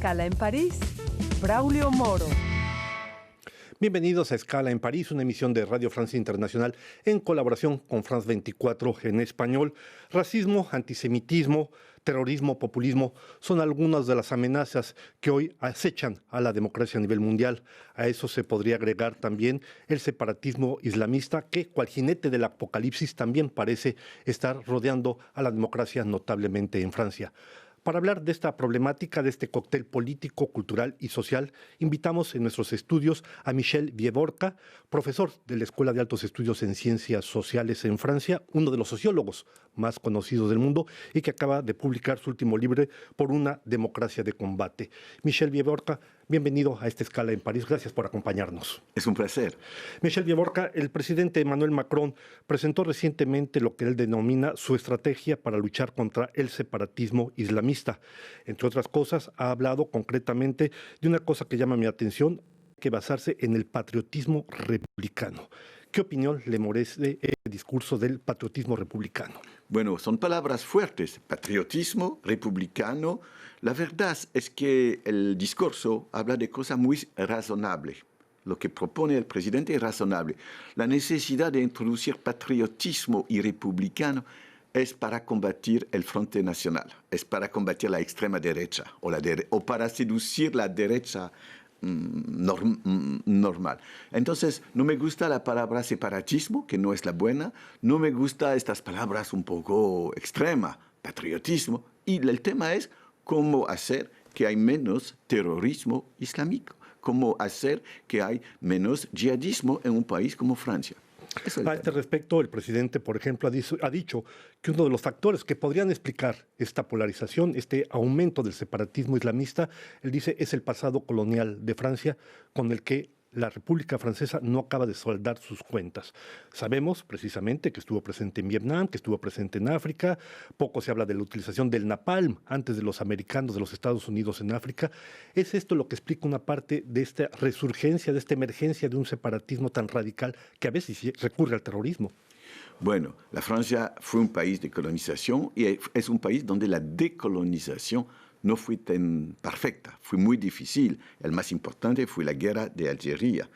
Escala en París, Braulio Moro. Bienvenidos a Escala en París, una emisión de Radio Francia Internacional en colaboración con France 24 en español. Racismo, antisemitismo, terrorismo, populismo son algunas de las amenazas que hoy acechan a la democracia a nivel mundial. A eso se podría agregar también el separatismo islamista que, cual jinete del apocalipsis, también parece estar rodeando a la democracia notablemente en Francia. Para hablar de esta problemática, de este cóctel político, cultural y social, invitamos en nuestros estudios a Michel Viborca, profesor de la Escuela de Altos Estudios en Ciencias Sociales en Francia, uno de los sociólogos más conocidos del mundo y que acaba de publicar su último libro, Por una democracia de combate. Michel Viborca, bienvenido a esta Escala en París. Gracias por acompañarnos. Es un placer. Michel Viborca, el presidente Emmanuel Macron presentó recientemente lo que él denomina su estrategia para luchar contra el separatismo islamista. Entre otras cosas, ha hablado concretamente de una cosa que llama mi atención, que basarse en el patriotismo republicano. ¿Qué opinión le merece el discurso del patriotismo republicano? Bueno, son palabras fuertes. Patriotismo republicano. La verdad es que el discurso habla de cosas muy razonables. Lo que propone el presidente es razonable. La necesidad de introducir patriotismo y republicano es para combatir el Frente Nacional, es para combatir la extrema derecha o para seducir la derecha normal. Entonces, no me gusta la palabra separatismo, que no es la buena, no me gusta estas palabras un poco extremas, patriotismo, y el tema es cómo hacer que hay menos terrorismo islámico, cómo hacer que hay menos yihadismo en un país como Francia. A este respecto, el presidente, por ejemplo, ha dicho que uno de los factores que podrían explicar esta polarización, este aumento del separatismo islamista, él dice, es el pasado colonial de Francia con el que la República Francesa no acaba de saldar sus cuentas. Sabemos precisamente que estuvo presente en Vietnam, que estuvo presente en África. Poco se habla de la utilización del napalm antes de los americanos, de los Estados Unidos en África. ¿Es esto lo que explica una parte de esta resurgencia, de esta emergencia de un separatismo tan radical que a veces recurre al terrorismo? Bueno, la Francia fue un país de colonización y es un país donde la decolonización no fue tan perfecta, fue muy difícil. El más importante fue la guerra de Algeria.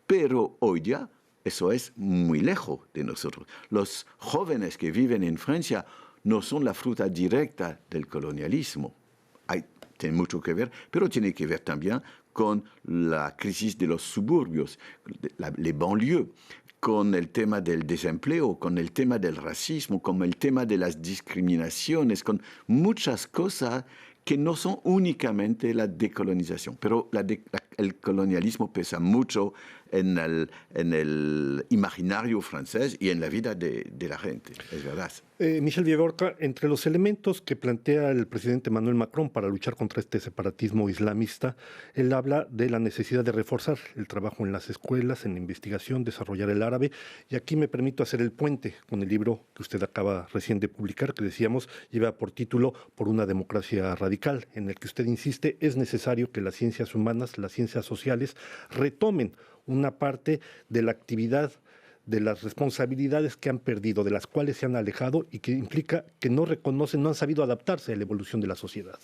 Pero hoy ya eso es muy lejos de nosotros. Los jóvenes que viven en Francia no son la fruta directa del colonialismo. Tiene mucho que ver, pero tiene que ver también con la crisis de los suburbios, les banlieues, con el tema del desempleo, con el tema del racismo, con el tema de las discriminaciones, con muchas cosas que no son únicamente la decolonización, pero el colonialismo pesa mucho en el imaginario francés y en la vida de la gente, es verdad. Michel Viborca, entre los elementos que plantea el presidente Emmanuel Macron para luchar contra este separatismo islamista, él habla de la necesidad de reforzar el trabajo en las escuelas, en la investigación, desarrollar el árabe, y aquí me permito hacer el puente con el libro que usted acaba recién de publicar, que decíamos lleva por título Por una democracia radical, en el que usted insiste es necesario que las ciencias humanas, las ciencias sociales, retomen una parte de la actividad, de las responsabilidades que han perdido, de las cuales se han alejado y que implica que no reconocen, no han sabido adaptarse a la evolución de la sociedad.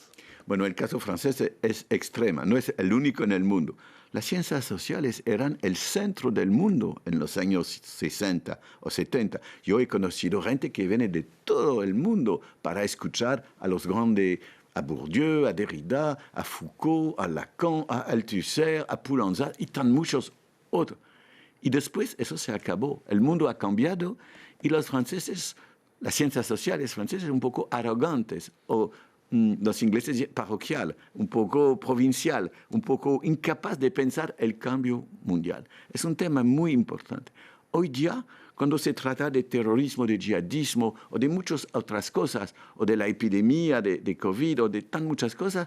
Bueno, el caso francés es extrema, no es el único en el mundo. Las ciencias sociales eran el centro del mundo en los años 60 o 70. Yo he conocido gente que viene de todo el mundo para escuchar a los grandes, a Bourdieu, a Derrida, a Foucault, a Lacan, a Althusser, a Poulanzat y tan muchos otros. Y después eso se acabó. El mundo ha cambiado y los franceses, las ciencias sociales francesas, un poco arrogantes, o los ingleses parroquial, un poco provincial, un poco incapaz de pensar el cambio mundial. Es un tema muy importante. Hoy día, cuando se trata de terrorismo, de yihadismo o de muchas otras cosas, o de la epidemia de COVID o de tan muchas cosas,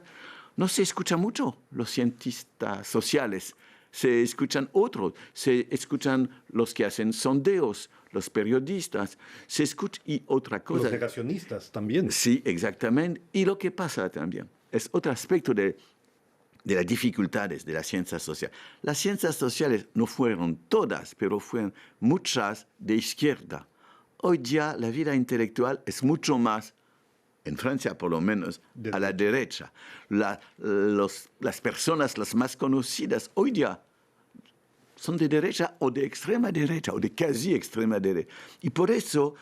no se escucha mucho los cientistas sociales. Se escuchan otros, se escuchan los que hacen sondeos, los periodistas, se escucha y otra cosa. Los negacionistas también. Sí, exactamente. Y lo que pasa también es otro aspecto de las dificultades de las ciencias sociales. Las ciencias sociales no fueron todas, pero fueron muchas de izquierda. Hoy ya la vida intelectual es mucho más en Francia por lo menos, a la derecha. Las personas las más conocidas hoy día son de derecha o de extrema derecha o de casi extrema derecha. Y por eso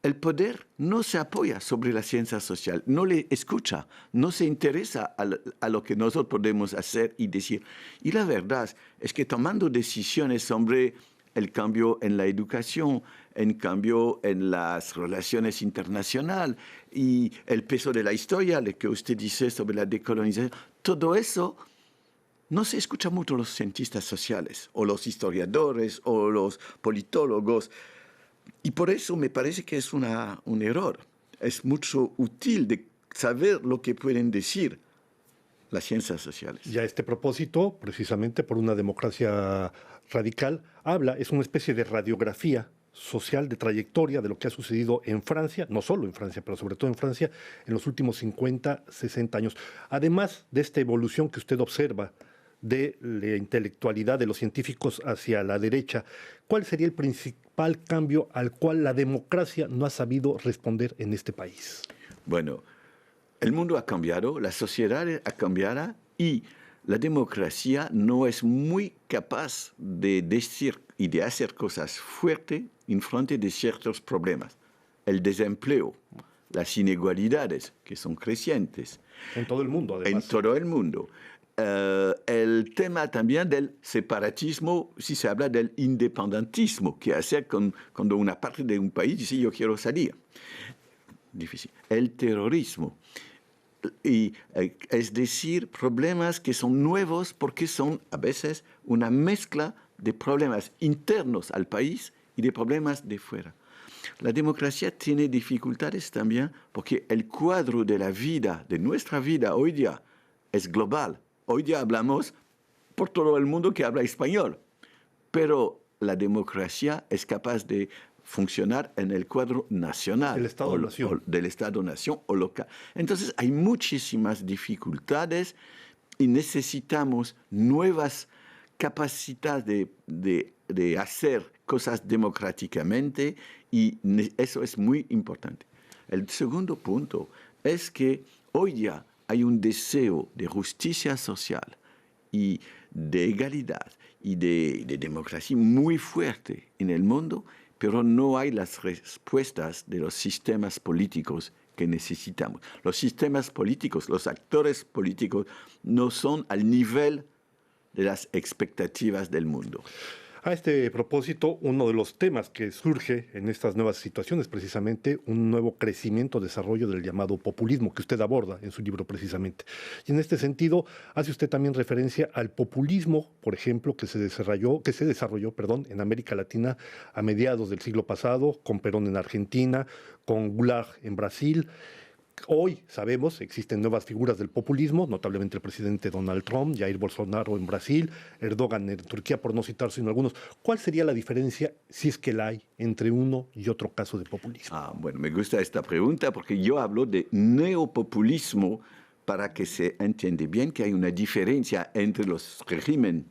el poder no se apoya sobre la ciencia social, no le escucha, no se interesa a lo que nosotros podemos hacer y decir. Y la verdad es que tomando decisiones sobre el cambio en la educación, en cambio en las relaciones internacionales y el peso de la historia, lo que usted dice sobre la decolonización, todo eso no se escucha mucho los cientistas sociales o los historiadores o los politólogos. Y por eso me parece que es un error. Es mucho útil de saber lo que pueden decir las ciencias sociales. Y a este propósito, precisamente por una democracia radical, es una especie de radiografía social de trayectoria de lo que ha sucedido en Francia, no solo en Francia, pero sobre todo en Francia, en los últimos 50, 60 años. Además de esta evolución que usted observa de la intelectualidad de los científicos hacia la derecha, ¿cuál sería el principal cambio al cual la democracia no ha sabido responder en este país? Bueno, el mundo ha cambiado, la sociedad ha cambiado y la democracia no es muy capaz de decir y de hacer cosas fuertes en frente de ciertos problemas. El desempleo, las inigualdades, que son crecientes. En todo el mundo, además. En todo el mundo. El tema también del separatismo, si se habla del independentismo, que hace cuando una parte de un país dice yo quiero salir. Difícil. El terrorismo. Y, es decir, problemas que son nuevos porque son a veces una mezcla de problemas internos al país y de problemas de fuera. La democracia tiene dificultades también porque el cuadro de la vida, de nuestra vida hoy día, es global. Hoy día hablamos por todo el mundo que habla español, pero la democracia es capaz de funcionar en el cuadro nacional, del Estado-nación o local. Entonces hay muchísimas dificultades y necesitamos nuevas capacidades de hacer cosas democráticamente y eso es muy importante. El segundo punto es que hoy día hay un deseo de justicia social y de igualdad y de democracia muy fuerte en el mundo, pero no hay las respuestas de los sistemas políticos que necesitamos. Los sistemas políticos, los actores políticos, no son al nivel de las expectativas del mundo. A este propósito, uno de los temas que surge en estas nuevas situaciones, precisamente, un nuevo crecimiento, desarrollo del llamado populismo, que usted aborda en su libro precisamente. Y en este sentido, hace usted también referencia al populismo, por ejemplo, que se desarrolló, en América Latina a mediados del siglo pasado, con Perón en Argentina, con Goulart en Brasil. Hoy sabemos, existen nuevas figuras del populismo, notablemente el presidente Donald Trump, Jair Bolsonaro en Brasil, Erdogan en Turquía, por no citar sino algunos. ¿Cuál sería la diferencia, si es que la hay, entre uno y otro caso de populismo? Bueno, me gusta esta pregunta porque yo hablo de neopopulismo para que se entienda bien que hay una diferencia entre los regímenes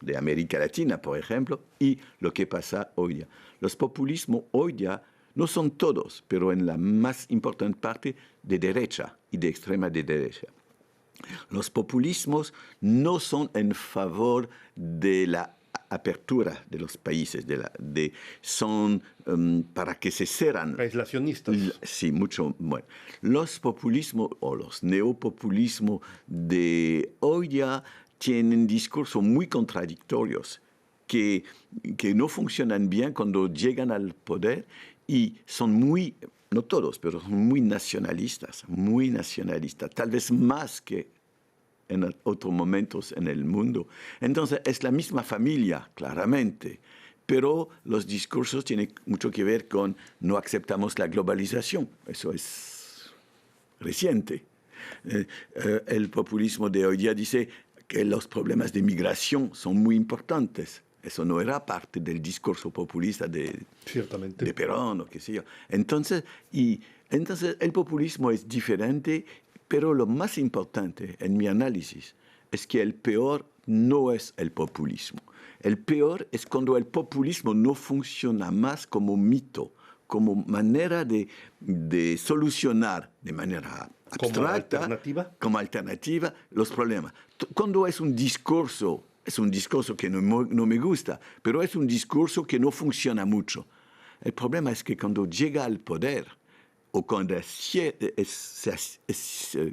de América Latina, por ejemplo, y lo que pasa hoy día. Los populismos hoy día no son todos, pero en la más importante parte de derecha y de extrema de derecha. Los populismos no son en favor de la apertura de los países, son para que se cierran. Aislacionistas. Sí, mucho. Bueno, los populismos o los neopopulismos de hoy día tienen discursos muy contradictorios que no funcionan bien cuando llegan al poder y son muy, no todos, pero son muy nacionalistas, tal vez más que en otros momentos en el mundo. Entonces, es la misma familia, claramente, pero los discursos tienen mucho que ver con no aceptamos la globalización. Eso es reciente. El populismo de hoy día dice que los problemas de migración son muy importantes. Eso no era parte del discurso populista de Perón o qué sé yo. Entonces, el populismo es diferente, pero lo más importante en mi análisis es que el peor no es el populismo. El peor es cuando el populismo no funciona más como mito, como manera de solucionar de manera abstracta, como alternativa los problemas. Cuando es un discurso que no me gusta, pero es un discurso que no funciona mucho. El problema es que cuando llega al poder, o cuando es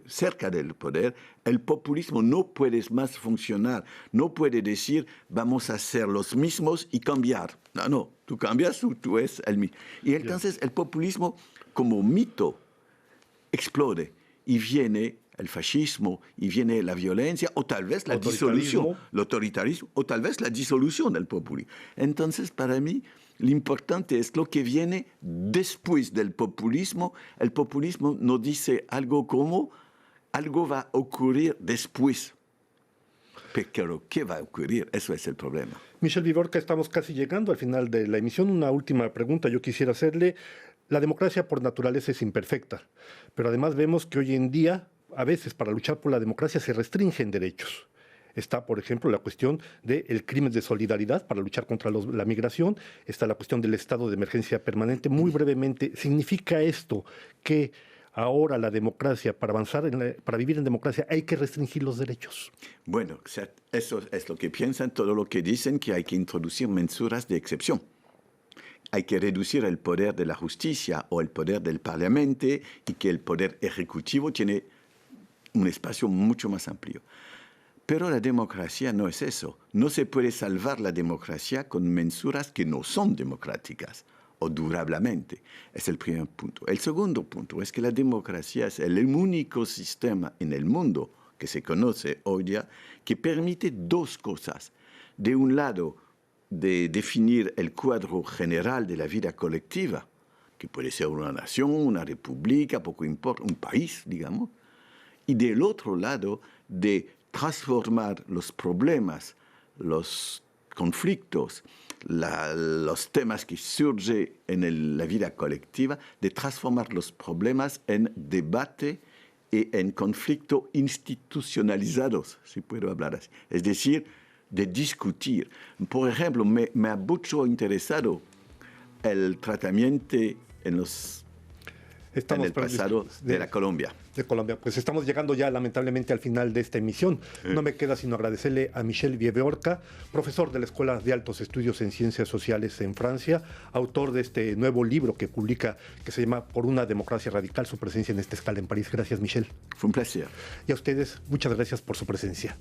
cerca del poder, el populismo no puede más funcionar. No puede decir, vamos a ser los mismos y cambiar. No, tú cambias, tú eres el mismo. Y entonces el populismo, como mito, explode y viene el fascismo, y viene la violencia, o tal vez la disolución, el autoritarismo, o tal vez la disolución del populismo. Entonces, para mí, lo importante es lo que viene después del populismo. El populismo nos dice algo como, algo va a ocurrir después. Pero, ¿qué va a ocurrir? Eso es el problema. Michel Viborca, estamos casi llegando al final de la emisión. Una última pregunta yo quisiera hacerle. La democracia por naturaleza es imperfecta, pero además vemos que hoy en día, a veces para luchar por la democracia se restringen derechos. Está, por ejemplo, la cuestión del crimen de solidaridad para luchar contra la migración. Está la cuestión del estado de emergencia permanente. Muy brevemente, ¿significa esto que ahora la democracia, para avanzar, para vivir en democracia, hay que restringir los derechos? Bueno, eso es lo que piensan, todo lo que dicen, que hay que introducir mensuras de excepción. Hay que reducir el poder de la justicia o el poder del Parlamento y que el poder ejecutivo tiene un espacio mucho más amplio. Pero la democracia no es eso. No se puede salvar la democracia con mensuras que no son democráticas o durablemente. Es el primer punto. El segundo punto es que la democracia es el único sistema en el mundo que se conoce hoy día que permite dos cosas. De un lado, de definir el cuadro general de la vida colectiva, que puede ser una nación, una república, poco importa, un país, digamos. Y del otro lado, de transformar los problemas, los conflictos, los temas que surgen en la vida colectiva, de transformar los problemas en debate y en conflicto institucionalizados, si puedo hablar así. Es decir, de discutir. Por ejemplo, me ha mucho interesado el tratamiento en el pasado de la Colombia. De Colombia. Pues estamos llegando ya lamentablemente al final de esta emisión. No me queda sino agradecerle a Michel Viborca, profesor de la Escuela de Altos Estudios en Ciencias Sociales en Francia, autor de este nuevo libro que publica, que se llama Por una democracia radical, su presencia en esta escala en París. Gracias, Michel. Fue un placer. Y a ustedes, muchas gracias por su presencia.